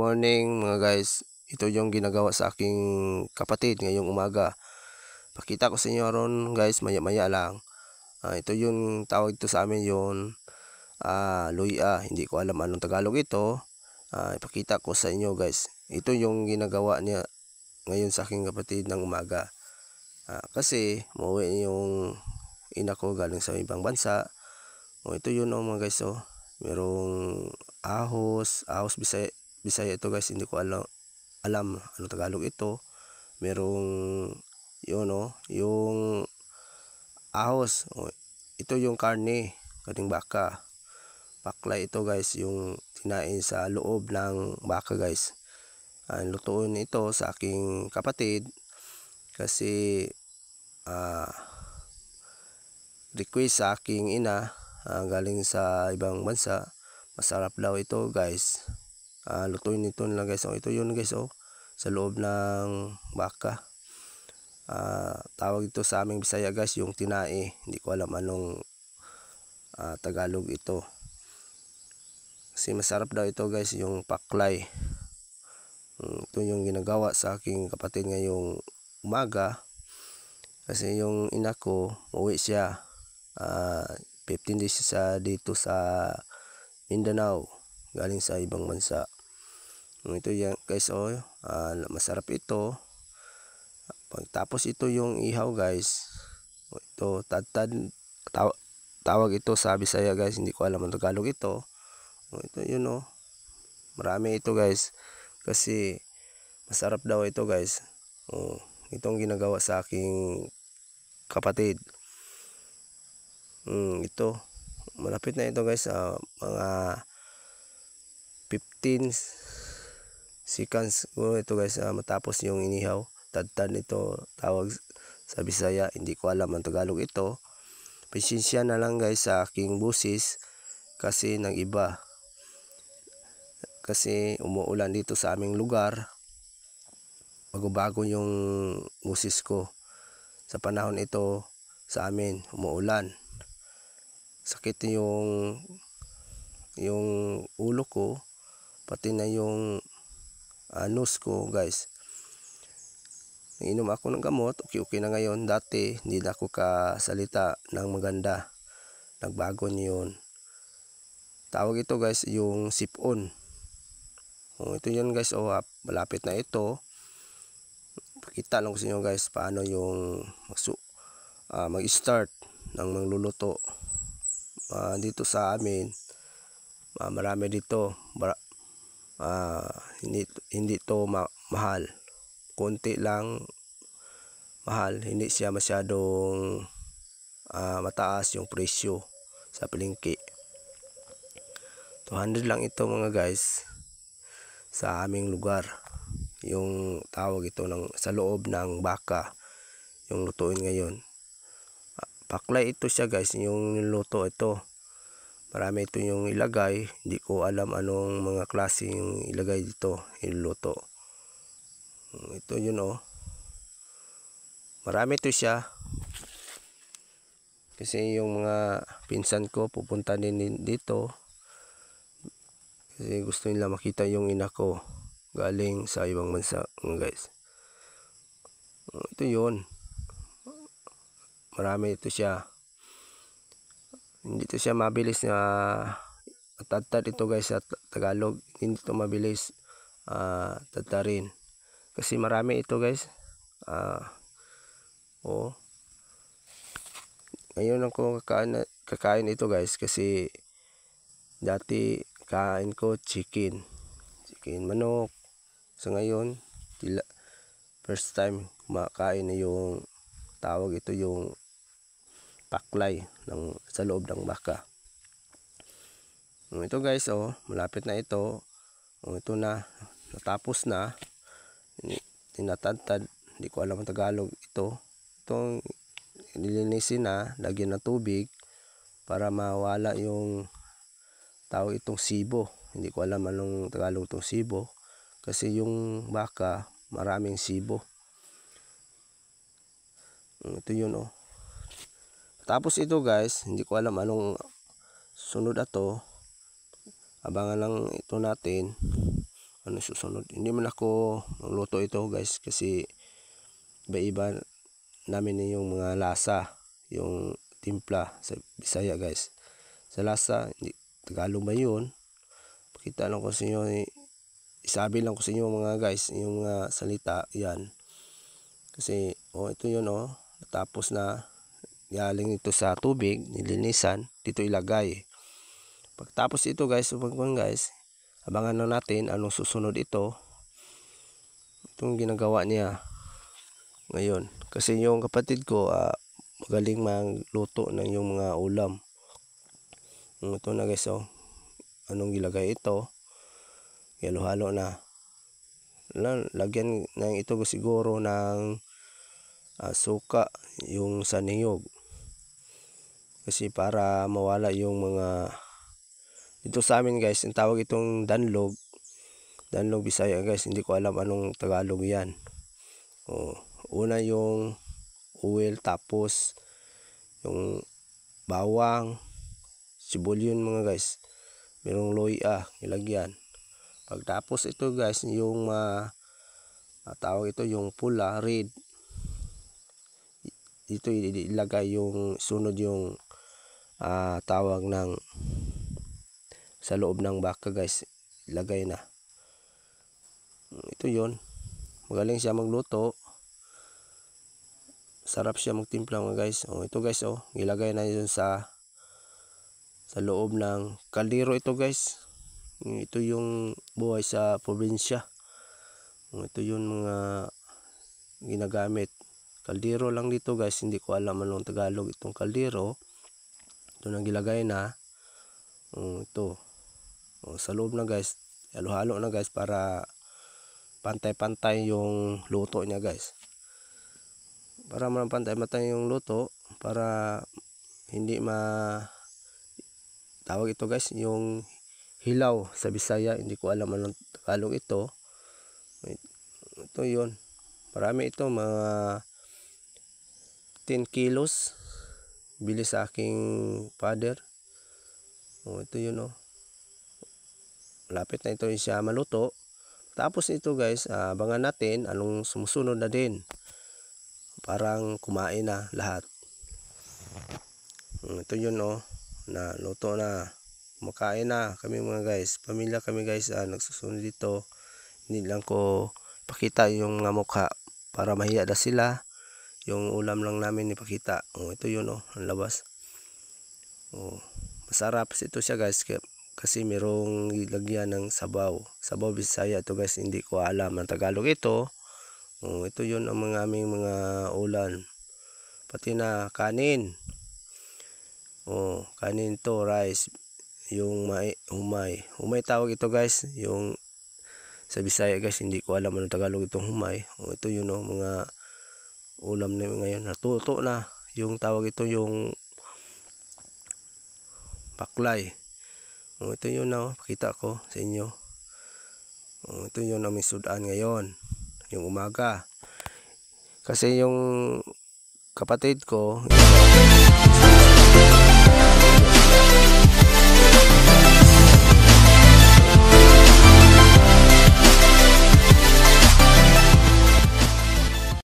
morning mga guys. Ito yung ginagawa sa aking kapatid ngayong umaga. Pakita ko sa inyo ron guys, maya-maya lang. Ito yung tawag ito sa amin yung luya. Hindi ko alam anong Tagalog ito. Ipakita ko sa inyo guys. Ito yung ginagawa niya ngayon sa aking kapatid ng umaga. Kasi umuwi yung ina ko galing sa ibang bansa. Ito yun mga guys. Merong ahos Bisaya ito guys, hindi ko alam ano Tagalog ito. Merong yun yung ahos. Ito yung karning baka. Paklay ito guys, yung tinain sa loob ng baka guys. Lutuin ito sa aking kapatid kasi request sa aking ina, galing sa ibang bansa. Masarap daw ito guys. Lutuin nito nila guys. Ito yun guys sa loob ng baka. Tawag ito sa aming Bisaya guys yung tinae. Hindi ko alam anong Tagalog ito. Kasi masarap daw ito guys yung paklay. Ito yung ginagawa sa aking kapatid ngayong umaga. Kasi yung ina ko uuwi siya 15 days dito sa Mindanao galing sa ibang bansa. Ito yan guys masarap ito. Pagtapos ito yung ihaw guys. Ito tadtad tawag ito sa Bisaya guys, hindi ko alam ang Tagalog ito. Ito yun marami ito guys kasi masarap daw ito guys. Itong ginagawa sa aking kapatid. Ito malapit na ito guys, mga 15 seconds ito guys, matapos yung inihaw. Tadtad ito tawag sa Bisaya, hindi ko alam ang Tagalog ito. Pasensya na lang guys sa aking busis kasi nag-iba, kasi umuulan dito sa aming lugar. Bago-bago yung busis ko sa panahon ito. Sa amin umuulan, sakit yung ulo ko, pati na yung nose ko guys. Inom ako ng gamot, okay na ngayon. Dati hindi na ako kasalita ng maganda, nagbago niyon. Tawag ito guys yung sipon. Ito yan guys malapit na ito. Pakita lang ko sa inyo guys paano yung mag-start ng magluluto. Dito sa amin marami dito. Hindi to mahal, konti lang mahal. Hindi siya masyadong mataas yung presyo sa palengke. 200 lang ito mga guys sa aming lugar. Yung tawag ito sa loob ng baka yung lutuin ngayon. Paklay ito siya guys, yung niluto ito. Marami ito yung ilagay. Hindi ko alam anong mga klase yung ilagay dito, iluluto. Ito yun marami ito siya. Kasi yung mga pinsan ko pupunta din dito. Kasi gusto nila makita yung ina ko galing sa ibang bansa guys. Ito yun. Marami ito siya. Hindi ito siya mabilis na tadtad ito guys sa Tagalog. Hindi ito mabilis tadtarin. Kasi marami ito guys. Ngayon ako kakain ito guys kasi dati kain ko chicken manok. So ngayon first time makain na yung tawag ito yung paklay sa loob ng baka. Ito guys malapit na ito. Ito na, natapos na. Tinatadtad, hindi ko alam ang Tagalog ito. Itong nilinisin na, lagyan ng tubig para mawala yung tawag itong sibo. Hindi ko alam anong Tagalog itong sibo kasi yung baka maraming sibo. Ito yun Tapos ito guys, hindi ko alam anong sunod ato. Abangan lang ito natin ano susunod. Hindi man ako magluto ito guys kasi iba-iba namin yung mga lasa, yung timpla sa Bisaya guys. Sa lasa, hindi, Tagalog ba yun? Pakita lang ko sa inyo, isabi lang ko sa inyo mga guys, yung mga salita, yan. Kasi, ito yun natapos na, galing ito sa tubig, nilinisan, dito ilagay. Pagtapos ito guys, abangan na natin anong susunod ito. Itong ginagawa niya ngayon. Kasi yung kapatid ko, magaling magluto ng yung mga ulam. Ito na guys, anong gilagay ito? Halo-halo na. Lagyan ng ito siguro ng suka, yung sa niyog. Kasi para mawala yung mga, ito sa amin guys, ang tawag itong danlog. Danlog Bisaya guys, hindi ko alam anong Tagalog yan. Una yung oil, tapos yung bawang, sibulyon mga guys. Merong loya, ilagyan. Pagtapos ito guys, yung tawag ito yung pula, red. Dito ilagay yung sunod yung tawag ng sa loob ng baka guys. Ilagay na. Ito yun. Magaling siya magluto. Sarap siya magtimpla mga guys. Ito guys, ilagay na yun sa loob ng kaldero ito guys. Ito yung buhay sa probinsya. Ito yung mga ginagamit. Kaldero lang dito guys, hindi ko alam anong Tagalog itong kaldero. Ito nang gilagay na. Ito. Sa loob na guys, halo-halo na guys para pantay-pantay yung luto niya guys. Para pantay-pantay yung luto, para hindi tawag ito guys, yung hilaw sa Bisaya, hindi ko alam anong Tagalog ito. Ito yun. Marami ito, mga 10 kilos. Bili sa aking father. Ito yun Lapit na ito siya maluto. Tapos ito guys, abangan natin anong sumusunod na din. Parang kumain na lahat. Ito yun na luto na. Kumakain na kami mga guys. Pamilya kami guys, nagsusunod dito. Hindi lang ko pakita yung mga mukha para mahiya na sila. Yung ulam lang namin ipakita. Ito yun ang labas. Masarap ito siya guys kasi merong lagyan ng sabaw. Sabaw Bisaya ito guys, hindi ko alam ang Tagalog ito. Ito yun ang aming mga ulam. Pati na kanin. Kanin to, rice. Yung humay. Humay tawag ito guys. Yung sa Bisaya guys, hindi ko alam anong Tagalog itong humay. Ito yun mga ulam na ngayon. Natuto na. Yung tawag ito yung baklay. Ito yun pakita ko sa inyo. Ito yun ang misudan ngayon. Yung umaga. Kasi yung kapatid ko